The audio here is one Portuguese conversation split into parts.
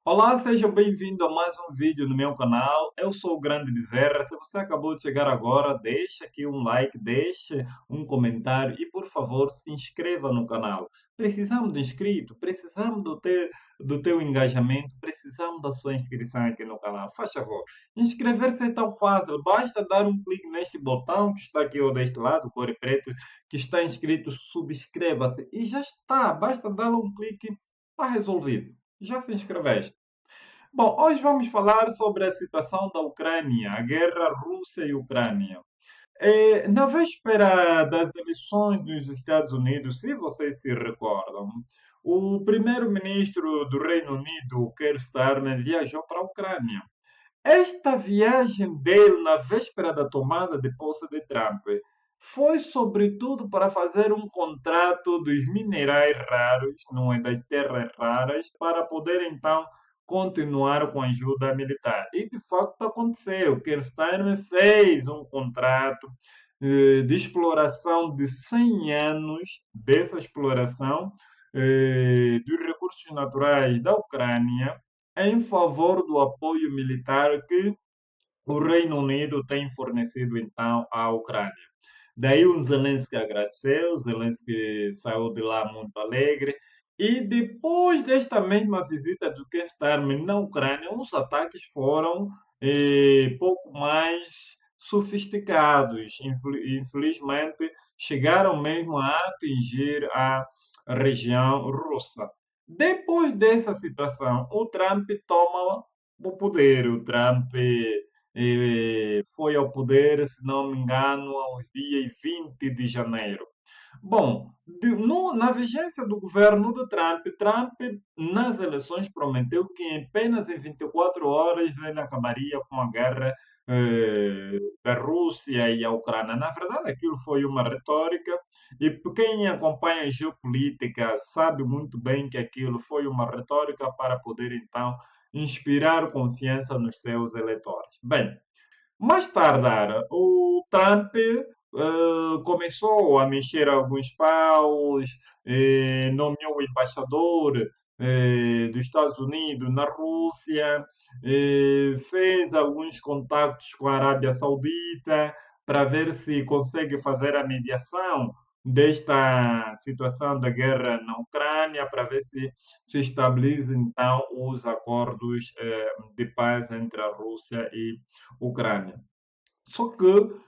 Olá, seja bem-vindo a mais um vídeo no meu canal. Eu sou o Grande Bezerra. Se você acabou de chegar agora, deixe aqui um like, deixe um comentário e, por favor, se inscreva no canal. Precisamos de inscrito, precisamos do teu engajamento, precisamos da sua inscrição aqui no canal. Faz favor, inscrever-se é tão fácil, basta dar um clique neste botão que está aqui ou deste lado, cor e preto, que está inscrito, subscreva-se e já está, basta dar um clique, está resolvido. Já se inscreveste. Bom, hoje vamos falar sobre a situação da Ucrânia, a guerra Rússia e Ucrânia. Na véspera das eleições dos Estados Unidos, se vocês se recordam, o primeiro-ministro do Reino Unido, Keir Starmer, viajou para a Ucrânia. Esta viagem dele na véspera da tomada de posse de Trump foi sobretudo para fazer um contrato dos minerais raros, não é, das terras raras, para poder então continuar com a ajuda militar. E de facto aconteceu. Keir Starmer fez um contrato de exploração de 100 anos dessa exploração dos recursos naturais da Ucrânia em favor do apoio militar que o Reino Unido tem fornecido então à Ucrânia. Daí o Zelensky agradeceu, o Zelensky saiu de lá muito alegre. E depois desta mesma visita do Keir Starmer na Ucrânia, os ataques foram pouco mais sofisticados. Infelizmente, chegaram mesmo a atingir a região russa. Depois dessa situação, o Trump toma o poder. O Trump foi ao poder, se não me engano, aos dias 20 de janeiro. Bom, na vigência do governo do Trump, Trump nas eleições prometeu que em apenas em 24 horas ele acabaria com a guerra da Rússia e a Ucrânia. Na verdade, aquilo foi uma retórica e quem acompanha a geopolítica sabe muito bem que aquilo foi uma retórica para poder então inspirar confiança nos seus eleitores. Bem, mais tardar, o Trump começou a mexer alguns paus, nomeou o embaixador dos Estados Unidos na Rússia, fez alguns contactos com a Arábia Saudita para ver se consegue fazer a mediação desta situação da guerra na Ucrânia, para ver se estabiliza então os acordos de paz entre a Rússia e Ucrânia. Só que,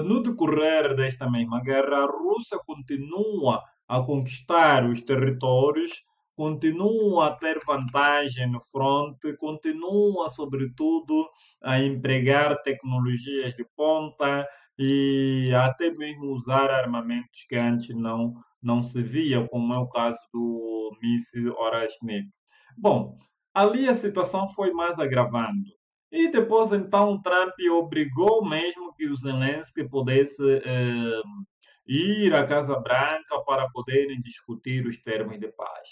no decorrer desta mesma guerra, a Rússia continua a conquistar os territórios, continua a ter vantagem no fronte, continua, sobretudo, a empregar tecnologias de ponta e até mesmo usar armamentos que antes não se via, como é o caso do míssil Orashnik. Bom, ali a situação foi mais agravando. E depois, então, Trump obrigou mesmo que o Zelensky pudesse ir à Casa Branca para poderem discutir os termos de paz.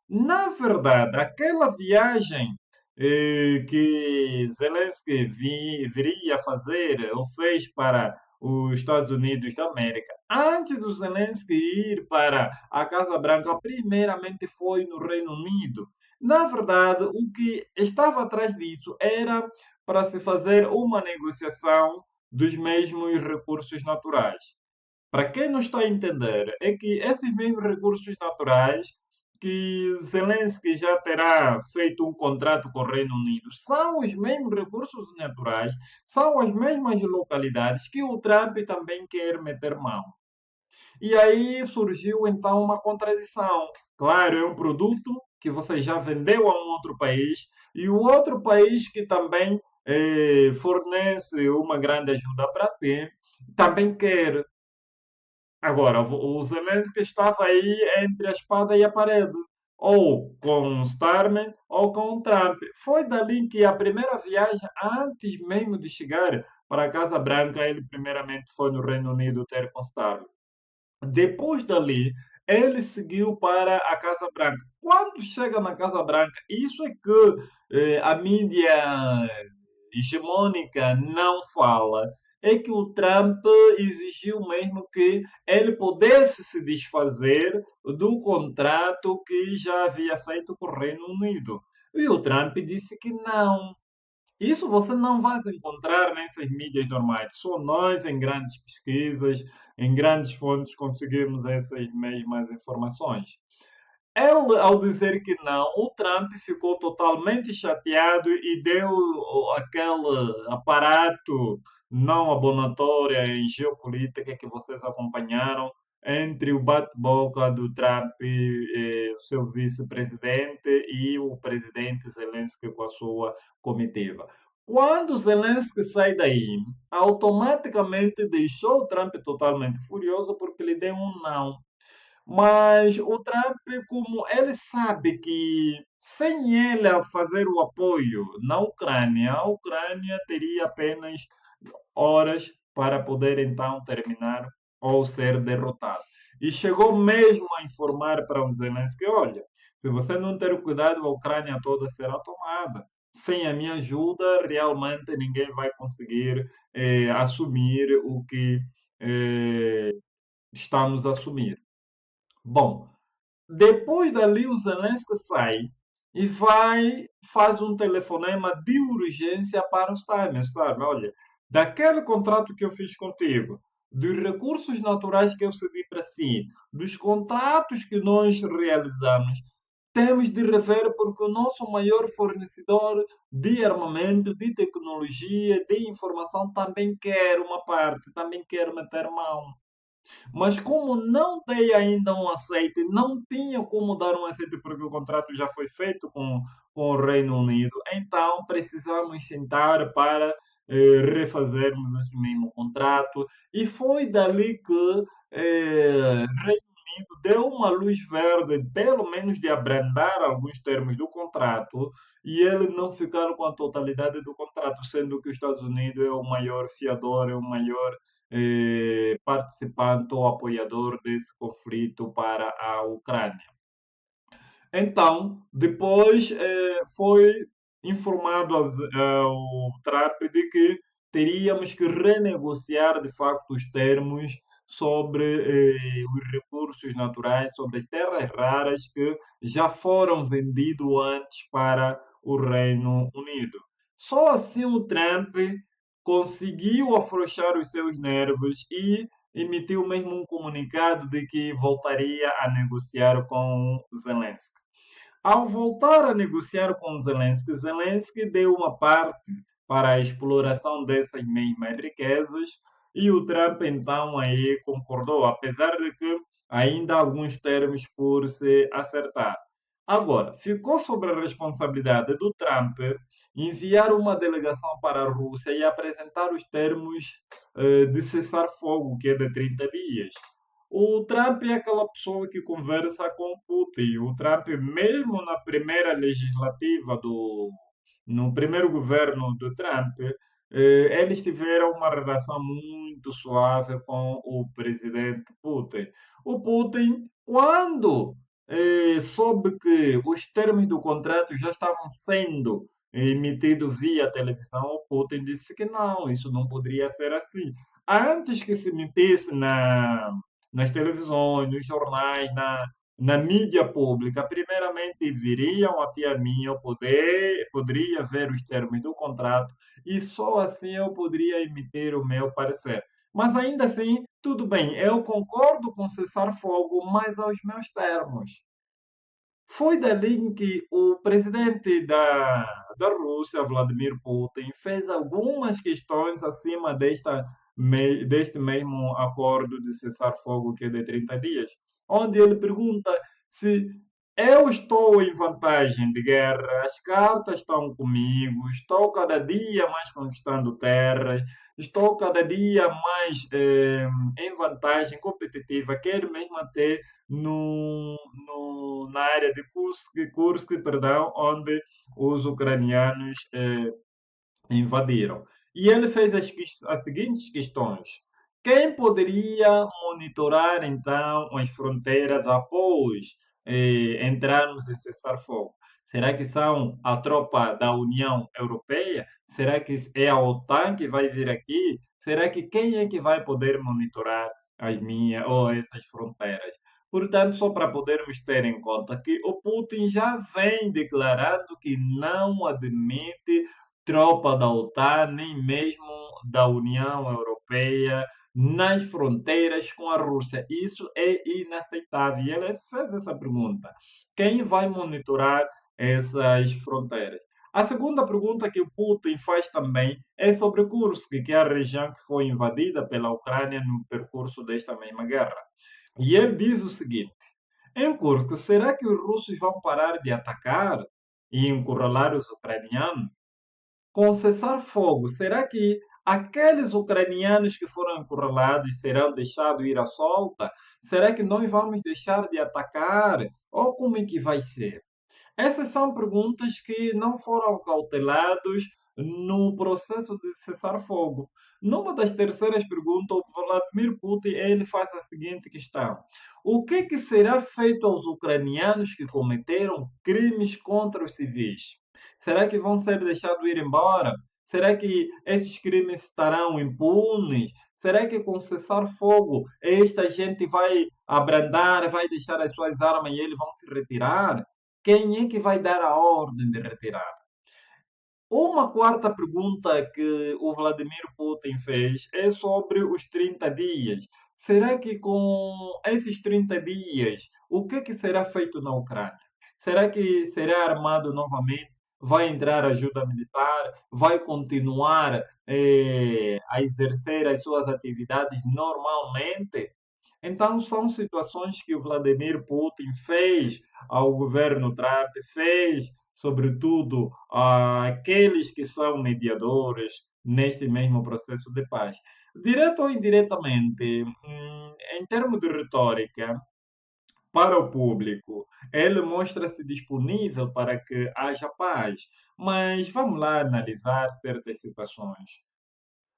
Na verdade, aquela viagem que Zelensky viria fazer ou fez para os Estados Unidos da América, antes do Zelensky ir para a Casa Branca, primeiramente foi no Reino Unido. Na verdade, o que estava atrás disso era para se fazer uma negociação dos mesmos recursos naturais. Para quem não está a entender, é que esses mesmos recursos naturais que Zelensky já terá feito um contrato com o Reino Unido são os mesmos recursos naturais, são as mesmas localidades que o Trump também quer meter mão. E aí surgiu então uma contradição. Claro, é um produto que você já vendeu a um outro país e o outro país que também fornece uma grande ajuda para ti também quer. Agora, o Zelensky estava aí entre a espada e a parede, ou com o Starmer ou com o Trump. Foi dali que a primeira viagem, antes mesmo de chegar para a Casa Branca, ele primeiramente foi no Reino Unido ter com Starmer. Depois dali, ele seguiu para a Casa Branca. Quando chega na Casa Branca, isso é que a mídia hegemônica não fala. É que o Trump exigiu mesmo que ele pudesse se desfazer do contrato que já havia feito com o Reino Unido. E o Trump disse que não. Isso você não vai encontrar nessas mídias normais. Só nós, em grandes pesquisas, em grandes fontes, conseguimos essas mesmas informações. Ele, ao dizer que não, o Trump ficou totalmente chateado e deu aquele aparato não abonatório em geopolítica que vocês acompanharam entre o bate-boca do Trump, o seu vice-presidente, e o presidente Zelensky com a sua comitiva. Quando Zelensky sai daí, automaticamente deixou o Trump totalmente furioso porque lhe deu um não. Mas o Trump, como ele sabe que sem ele a fazer o apoio na Ucrânia, a Ucrânia teria apenas horas para poder então terminar ou ser derrotado. E chegou mesmo a informar para o Zelensky: olha, se você não ter cuidado, a Ucrânia toda será tomada. Sem a minha ajuda, realmente ninguém vai conseguir assumir o que eh, estamos a assumir. Bom, depois dali o Zelensky sai e faz um telefonema de urgência para os timers, sabe? Olha, daquele contrato que eu fiz contigo, dos recursos naturais que eu cedi para si, dos contratos que nós realizamos, temos de rever porque o nosso maior fornecedor de armamento, de tecnologia, de informação também quer uma parte, também quer meter mão. Mas como não dei ainda um aceite, não tinha como dar um aceite porque o contrato já foi feito com o Reino Unido, então precisamos sentar para refazermos esse mesmo contrato. E foi dali que Reino Unido deu uma luz verde, pelo menos de abrandar alguns termos do contrato, e ele não ficar com a totalidade do contrato, sendo que os Estados Unidos é o maior fiador, é o maior participante ou apoiador desse conflito para a Ucrânia. Então, depois foi informado ao Trump de que teríamos que renegociar de facto os termos sobre os recursos naturais, sobre as terras raras que já foram vendidos antes para o Reino Unido. Só assim o Trump conseguiu afrouxar os seus nervos e emitiu mesmo um comunicado de que voltaria a negociar com Zelensky. Ao voltar a negociar com Zelensky, Zelensky deu uma parte para a exploração dessas mesmas riquezas e o Trump então aí concordou, apesar de que ainda há alguns termos por se acertar. Agora, ficou sobre a responsabilidade do Trump enviar uma delegação para a Rússia e apresentar os termos de cessar-fogo, que é de 30 dias. O Trump é aquela pessoa que conversa com o Putin. O Trump, mesmo na primeira legislativa no primeiro governo do Trump, eles tiveram uma relação muito suave com o presidente Putin. O Putin, quando soube que os termos do contrato já estavam sendo emitidos via televisão, o Putin disse que não, isso não poderia ser assim. Antes que se emitisse nas televisões, nos jornais, na mídia pública, primeiramente viriam até a mim, eu poderia ver os termos do contrato e só assim eu poderia emitir o meu parecer. Mas ainda assim, tudo bem, eu concordo com cessar fogo, mas aos meus termos. Foi dali em que o presidente da Rússia, Vladimir Putin, fez algumas questões acima deste mesmo acordo de cessar-fogo, que é de 30 dias, onde ele pergunta se eu estou em vantagem de guerra, as cartas estão comigo, estou cada dia mais conquistando terras, estou cada dia mais em vantagem competitiva, quero mesmo até na área de Kursk, perdão, onde os ucranianos invadiram. E ele fez as seguintes questões. Quem poderia monitorar, então, as fronteiras após entrarmos em cessar-fogo? Será que são a tropa da União Europeia? Será que é a OTAN que vai vir aqui? Será que quem é que vai poder monitorar as minhas ou essas fronteiras? Portanto, só para podermos ter em conta que o Putin já vem declarando que não admite tropa da OTAN, nem mesmo da União Europeia, nas fronteiras com a Rússia. Isso é inaceitável. E ele fez essa pergunta: quem vai monitorar essas fronteiras? A segunda pergunta que o Putin faz também é sobre Kursk, que é a região que foi invadida pela Ucrânia no percurso desta mesma guerra. E ele diz o seguinte: em Kursk, será que os russos vão parar de atacar e encurralar os ucranianos? Com cessar-fogo, será que aqueles ucranianos que foram encurralados serão deixados ir à solta? Será que nós vamos deixar de atacar? Ou como é que vai ser? Essas são perguntas que não foram cautelados no processo de cessar-fogo. Numa das terceiras perguntas, o Vladimir Putin ele faz a seguinte questão: o que será feito aos ucranianos que cometeram crimes contra os civis? Será que vão ser deixados ir embora? Será que esses crimes estarão impunes? Será que com cessar-fogo esta gente vai abrandar, vai deixar as suas armas e eles vão se retirar? Quem é que vai dar a ordem de retirar? Uma quarta pergunta que o Vladimir Putin fez é sobre os 30 dias. Será que com esses 30 dias, o que será feito na Ucrânia? Será que será armado novamente? Vai entrar ajuda militar? Vai continuar a exercer as suas atividades normalmente? Então, são situações que o Vladimir Putin fez ao governo Trump, fez, sobretudo, àqueles que são mediadores neste mesmo processo de paz. Direto ou indiretamente, em termos de retórica, para o público, ele mostra-se disponível para que haja paz, mas vamos lá analisar certas situações.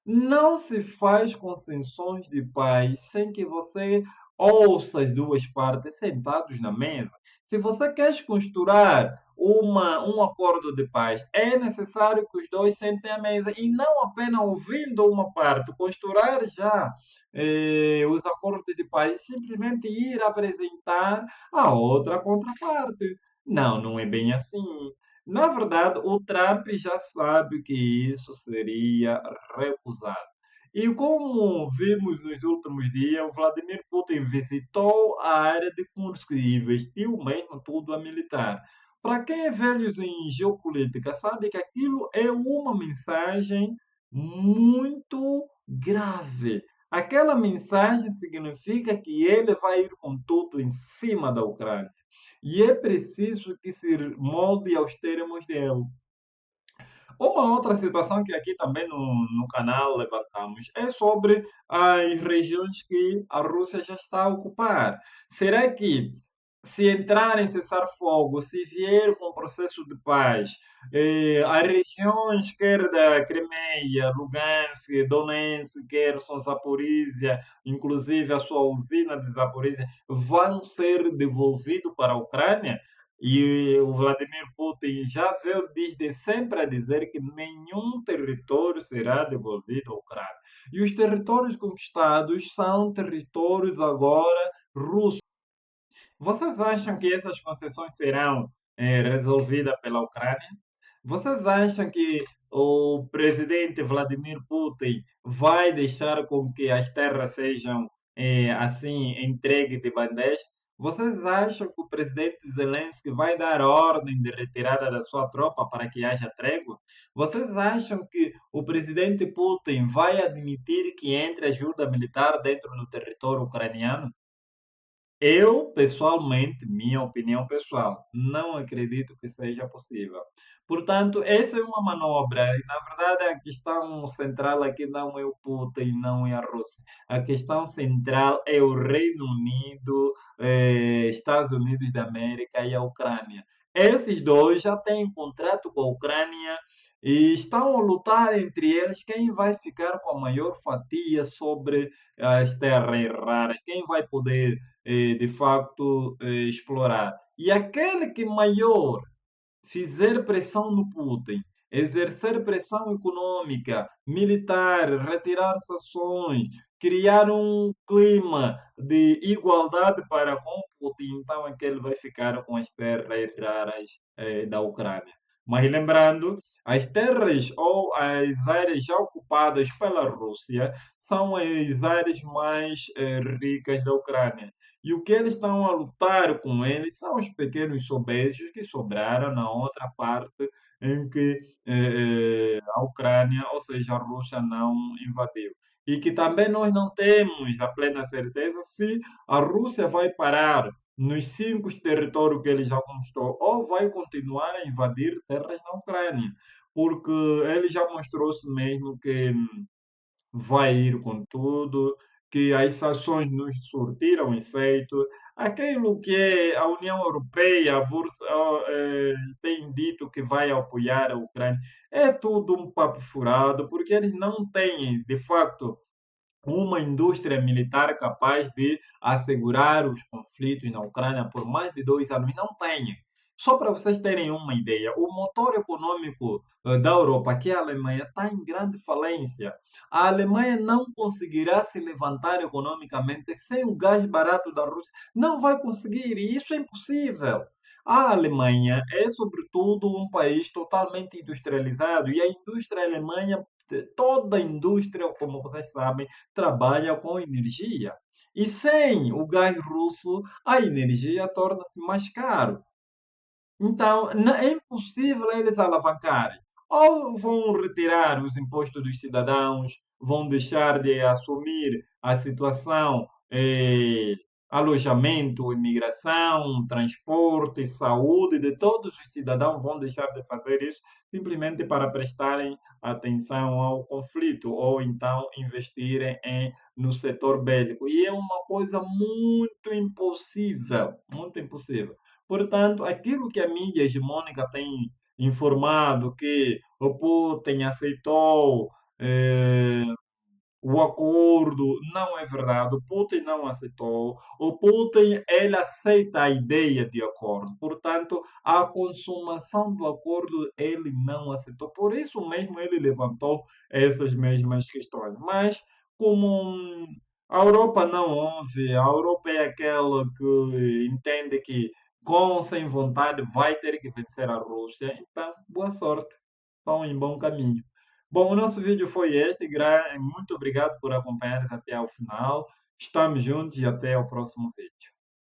Não se faz concessões de paz sem que você ouça as duas partes sentados na mesa. Se você quer costurar um acordo de paz, é necessário que os dois sentem à mesa e não apenas ouvindo uma parte, costurar já os acordos de paz e simplesmente ir apresentar a outra contraparte. Não, não é bem assim. Na verdade, o Trump já sabe que isso seria recusado. E como vimos nos últimos dias, o Vladimir Putin visitou a área de Kursk e investiu mesmo tudo a militar. Para quem é velho em geopolítica, sabe que aquilo é uma mensagem muito grave. Aquela mensagem significa que ele vai ir com tudo em cima da Ucrânia. E é preciso que se molde aos termos dele. Uma outra situação que aqui também no canal levantamos é sobre as regiões que a Rússia já está a ocupar. Será que se entrar em cessar-fogo, se vier com um processo de paz, as regiões, quer da Crimeia, Lugansk, Donetsk, quer são Zaporizhia, inclusive a sua usina de Zaporizhia, vão ser devolvidos para a Ucrânia? E o Vladimir Putin já veio desde sempre a dizer que nenhum território será devolvido à Ucrânia. E os territórios conquistados são territórios agora russos. Vocês acham que essas concessões serão resolvidas pela Ucrânia? Vocês acham que o presidente Vladimir Putin vai deixar com que as terras sejam assim entregues de bandeja? Vocês acham que o presidente Zelensky vai dar ordem de retirada da sua tropa para que haja trégua? Vocês acham que o presidente Putin vai admitir que entre ajuda militar dentro do território ucraniano? Eu, pessoalmente, minha opinião pessoal, não acredito que seja possível. Portanto, essa é uma manobra. E, na verdade, a questão central aqui não é o Putin, não é a Rússia. A questão central é o Reino Unido, Estados Unidos da América e a Ucrânia. Esses dois já têm contrato com a Ucrânia e estão a lutar entre eles quem vai ficar com a maior fatia sobre as terras raras, quem vai poder de facto explorar. E aquele que maior fizer pressão no Putin, exercer pressão econômica, militar, retirar sanções, criar um clima de igualdade para com Putin, então é que ele vai ficar com as terras raras da Ucrânia. Mas lembrando, as terras ou as áreas já ocupadas pela Rússia são as áreas mais ricas da Ucrânia. E o que eles estão a lutar com eles são os pequenos sobejos que sobraram na outra parte em que a Ucrânia, ou seja, a Rússia, não invadiu. E que também nós não temos a plena certeza se a Rússia vai parar nos 5 territórios que ele já conquistou ou vai continuar a invadir terras na Ucrânia, porque ele já mostrou-se mesmo que vai ir com tudo, que as sanções nos surtiram efeito. Aquilo que a União Europeia tem dito que vai apoiar a Ucrânia é tudo um papo furado, porque eles não têm, de facto, uma indústria militar capaz de assegurar os conflitos na Ucrânia por mais de 2 anos. Não tem. Só para vocês terem uma ideia, o motor econômico da Europa, que é a Alemanha, está em grande falência. A Alemanha não conseguirá se levantar economicamente sem o gás barato da Rússia. Não vai conseguir, e isso é impossível. A Alemanha é, sobretudo, um país totalmente industrializado e a indústria alemã, toda a indústria, como vocês sabem, trabalha com energia. E sem o gás russo, a energia torna-se mais caro. Então, é impossível eles alavancarem. Ou vão retirar os impostos dos cidadãos, vão deixar de assumir a situação, alojamento, imigração, transporte, saúde de todos os cidadãos, vão deixar de fazer isso simplesmente para prestarem atenção ao conflito ou então investirem no setor bélico. E é uma coisa muito impossível, muito impossível. Portanto, aquilo que a mídia hegemônica tem informado que o Putin aceitou eh, o acordo, não é verdade. O Putin não aceitou. O Putin, ele aceita a ideia de acordo. Portanto, a consumação do acordo ele não aceitou. Por isso mesmo ele levantou essas mesmas questões. Mas como a Europa não ouve, a Europa é aquela que entende que com ou sem vontade vai ter que vencer a Rússia. Então, boa sorte. Estão em bom caminho. Bom, o nosso vídeo foi este. Muito obrigado por acompanhar até ao final. Estamos juntos e até o próximo vídeo.